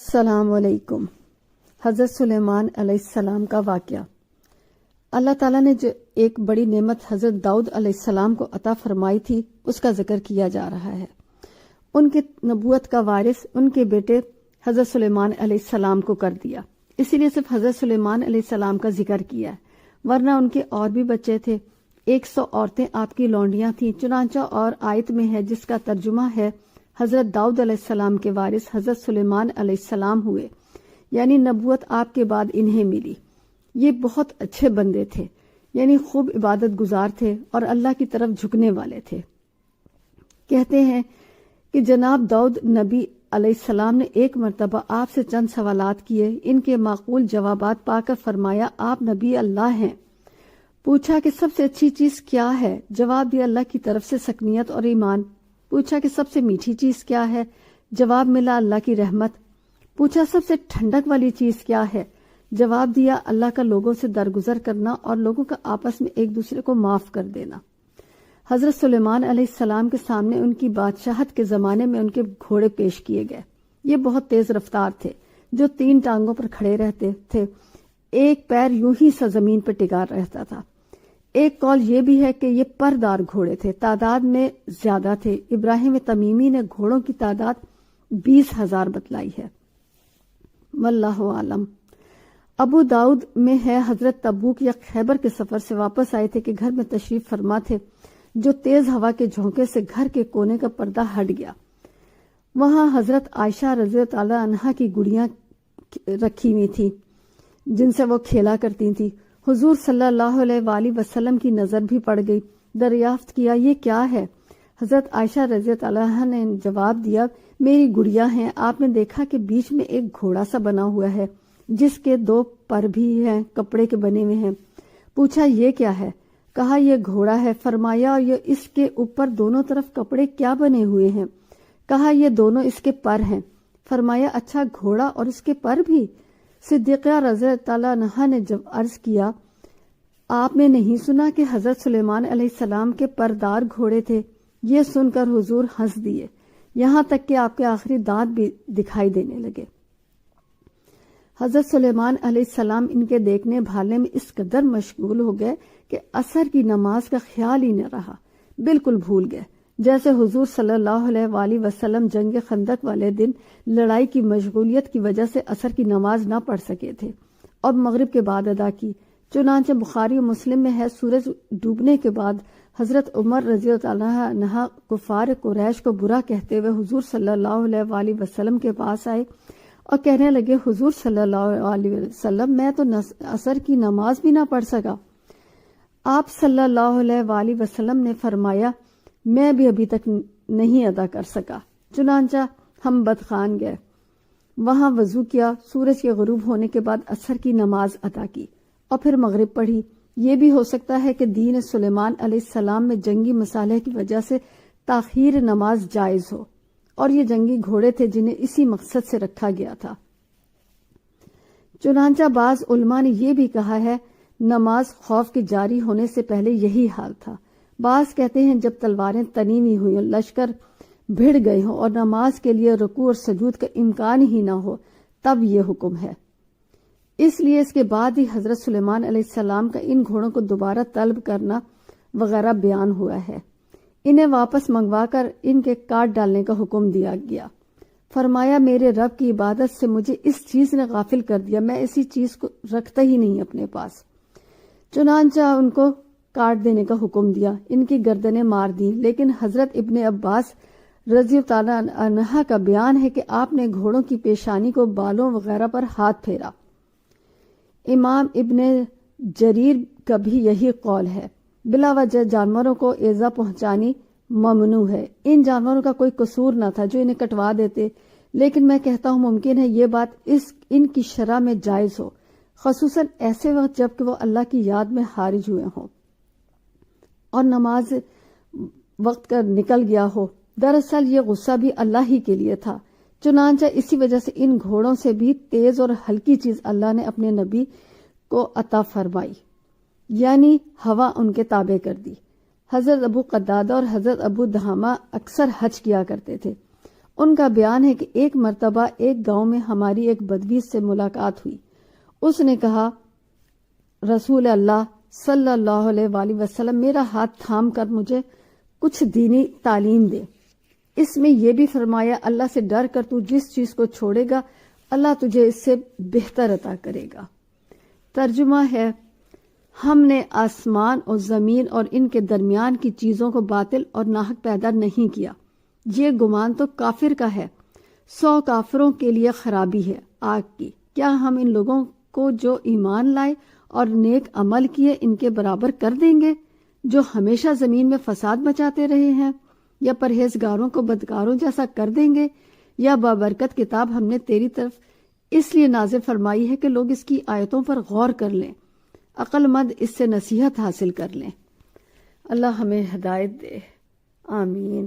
السلام علیکم۔ حضرت سلیمان علیہ السلام کا واقعہ۔ اللہ تعالیٰ نے جو ایک بڑی نعمت حضرت داؤد علیہ السلام کو عطا فرمائی تھی اس کا ذکر کیا جا رہا ہے۔ ان کی نبوت کا وارث ان کے بیٹے حضرت سلیمان علیہ السلام کو کر دیا، اسی لیے صرف حضرت سلیمان علیہ السلام کا ذکر کیا ہے، ورنہ ان کے اور بھی بچے تھے۔ 100 عورتیں آپ کی لونڈیاں تھیں، چنانچہ اور آیت میں ہے جس کا ترجمہ ہے حضرت داؤد علیہ السلام کے وارث حضرت سلیمان علیہ السلام ہوئے، یعنی نبوت آپ کے بعد انہیں ملی۔ یہ بہت اچھے بندے تھے، یعنی خوب عبادت گزار تھے اور اللہ کی طرف جھکنے والے تھے۔ کہتے ہیں کہ جناب داؤد نبی علیہ السلام نے ایک مرتبہ آپ سے چند سوالات کیے، ان کے معقول جوابات پا کر فرمایا آپ نبی اللہ ہیں۔ پوچھا کہ سب سے اچھی چیز کیا ہے؟ جواب دیا اللہ کی طرف سے سکنیت اور ایمان۔ پوچھا کہ سب سے میٹھی چیز کیا ہے؟ جواب ملا اللہ کی رحمت۔ پوچھا سب سے ٹھنڈک والی چیز کیا ہے؟ جواب دیا اللہ کا لوگوں سے درگزر کرنا اور لوگوں کا آپس میں ایک دوسرے کو معاف کر دینا۔ حضرت سلیمان علیہ السلام کے سامنے ان کی بادشاہت کے زمانے میں ان کے گھوڑے پیش کیے گئے۔ یہ بہت تیز رفتار تھے، جو 3 ٹانگوں پر کھڑے رہتے تھے، ایک پیر یوں ہی سا زمین پر ٹکا رہتا تھا۔ ایک قول یہ بھی ہے کہ یہ پردار گھوڑے تھے، تعداد میں زیادہ تھے۔ ابراہیم تمیمی نے گھوڑوں کی تعداد 20,000 بتلائی ہے، واللہ عالم۔ ابو داؤد میں ہے حضرت تبوک یا خیبر کے سفر سے واپس آئے تھے کہ گھر میں تشریف فرما تھے، جو تیز ہوا کے جھونکے سے گھر کے کونے کا پردہ ہٹ گیا۔ وہاں حضرت عائشہ رضی اللہ عنہا کی گڑیاں رکھی ہوئی تھی جن سے وہ کھیلا کرتی تھی۔ حضور صلی اللہ علیہ وآلہ وسلم کی نظر بھی پڑ گئی۔ دریافت کیا یہ کیا ہے؟ حضرت عائشہ رضی اللہ عنہا نے جواب دیا میری گڑیا ہیں۔ آپ نے دیکھا کہ بیچ میں ایک گھوڑا سا بنا ہوا ہے جس کے 2 پر بھی ہیں، کپڑے کے بنے ہوئے ہیں۔ پوچھا یہ کیا ہے؟ کہا یہ گھوڑا ہے۔ فرمایا اور یہ اس کے اوپر دونوں طرف کپڑے کیا بنے ہوئے ہیں؟ کہا یہ دونوں اس کے پر ہیں۔ فرمایا اچھا گھوڑا اور اس کے پر بھی؟ صدیقہ رضی اللہ عنہا نے جب عرض کیا آپ نے نہیں سنا کہ حضرت سلیمان علیہ السلام کے پردار گھوڑے تھے؟ یہ سن کر حضور ہنس دیے، یہاں تک کہ آپ کے آخری دانت بھی دکھائی دینے لگے۔ حضرت سلیمان علیہ السلام ان کے دیکھنے بھالنے میں اس قدر مشغول ہو گئے کہ عصر کی نماز کا خیال ہی نہ رہا، بالکل بھول گئے، جیسے حضور صلی اللہ علیہ وآلہ وسلم جنگ خندق والے دن لڑائی کی مشغولیت کی وجہ سے عصر کی نماز نہ پڑھ سکے تھے اور مغرب کے بعد ادا کی۔ چنانچہ بخاری و مسلم میں ہے سورج ڈوبنے کے بعد حضرت عمر رضی اللہ عنہ کفار قریش کو برا کہتے ہوئے حضور صلی اللہ علیہ وآلہ وسلم کے پاس آئے اور کہنے لگے حضور صلی اللہ علیہ وسلم میں تو عصر کی نماز بھی نہ پڑھ سکا۔ آپ صلی اللہ علیہ وآلہ وسلم نے فرمایا میں بھی ابھی تک نہیں ادا کر سکا۔ چنانچہ ہم بدخان گئے، وہاں وضو کیا، سورج کے غروب ہونے کے بعد عصر کی نماز ادا کی اور پھر مغرب پڑھی۔ یہ بھی ہو سکتا ہے کہ دین سلیمان علیہ السلام میں جنگی مصالح کی وجہ سے تاخیر نماز جائز ہو، اور یہ جنگی گھوڑے تھے جنہیں اسی مقصد سے رکھا گیا تھا۔ چنانچہ بعض علماء نے یہ بھی کہا ہے نماز خوف کے جاری ہونے سے پہلے یہی حال تھا۔ بعض کہتے ہیں جب تلواریں تنی ہوئی ہوں، لشکر بھیڑ گئے ہوں اور نماز کے لیے رکوع اور سجود کا امکان ہی نہ ہو، تب یہ حکم ہے۔ اس لیے اس کے بعد ہی حضرت سلیمان علیہ السلام کا ان گھوڑوں کو دوبارہ طلب کرنا وغیرہ بیان ہوا ہے۔ انہیں واپس منگوا کر ان کے کاٹ ڈالنے کا حکم دیا گیا۔ فرمایا میرے رب کی عبادت سے مجھے اس چیز نے غافل کر دیا، میں اسی چیز کو رکھتا ہی نہیں اپنے پاس۔ چنانچہ ان کو کاٹ دینے کا حکم دیا، ان کی گردنیں مار دی۔ لیکن حضرت ابن عباس رضی اللہ عنہ کا بیان ہے کہ آپ نے گھوڑوں کی پیشانی کو بالوں وغیرہ پر ہاتھ پھیرا۔ امام ابن جریر کا بھی یہی قول ہے۔ بلا وجہ جانوروں کو ایذا پہنچانی ممنوع ہے۔ ان جانوروں کا کوئی قصور نہ تھا جو انہیں کٹوا دیتے، لیکن میں کہتا ہوں ممکن ہے یہ بات ان کی شرع میں جائز ہو، خصوصاً ایسے وقت جب کہ وہ اللہ کی یاد میں خارج ہوئے ہوں اور نماز وقت کا نکل گیا ہو۔ دراصل یہ غصہ بھی اللہ ہی کے لیے تھا، چنانچہ اسی وجہ سے ان گھوڑوں سے بھی تیز اور ہلکی چیز اللہ نے اپنے نبی کو عطا فرمائی، یعنی ہوا ان کے تابع کر دی۔ حضرت ابو قتادہ اور حضرت ابو دہامہ اکثر حج کیا کرتے تھے ان کا بیان ہے کہ ایک مرتبہ ایک گاؤں میں ہماری ایک بدوی سے ملاقات ہوئی۔ اس نے کہا، رسول اللہ صلی اللہ علیہ وآلہ وسلم میرا ہاتھ تھام کر مجھے کچھ دینی تعلیم دے۔ اس میں یہ بھی فرمایا، اللہ سے ڈر کر تو جس چیز کو چھوڑے گا اللہ تجھے اس سے بہتر عطا کرے گا۔ ترجمہ ہے، ہم نے آسمان اور زمین اور ان کے درمیان کی چیزوں کو باطل اور ناحق پیدا نہیں کیا۔ یہ گمان تو کافر کا ہے، 100 کافروں کے لیے خرابی ہے آگ کی۔ کیا ہم ان لوگوں کو جو ایمان لائے اور نیک عمل کیے ان کے برابر کر دیں گے جو ہمیشہ زمین میں فساد مچاتے رہے ہیں؟ یا پرہیزگاروں کو بدکاروں جیسا کر دیں گے؟ یا بابرکت کتاب ہم نے تیری طرف اس لیے نازل فرمائی ہے کہ لوگ اس کی آیتوں پر غور کر لیں، عقل مند اس سے نصیحت حاصل کر لیں۔ اللہ ہمیں ہدایت دے، آمین۔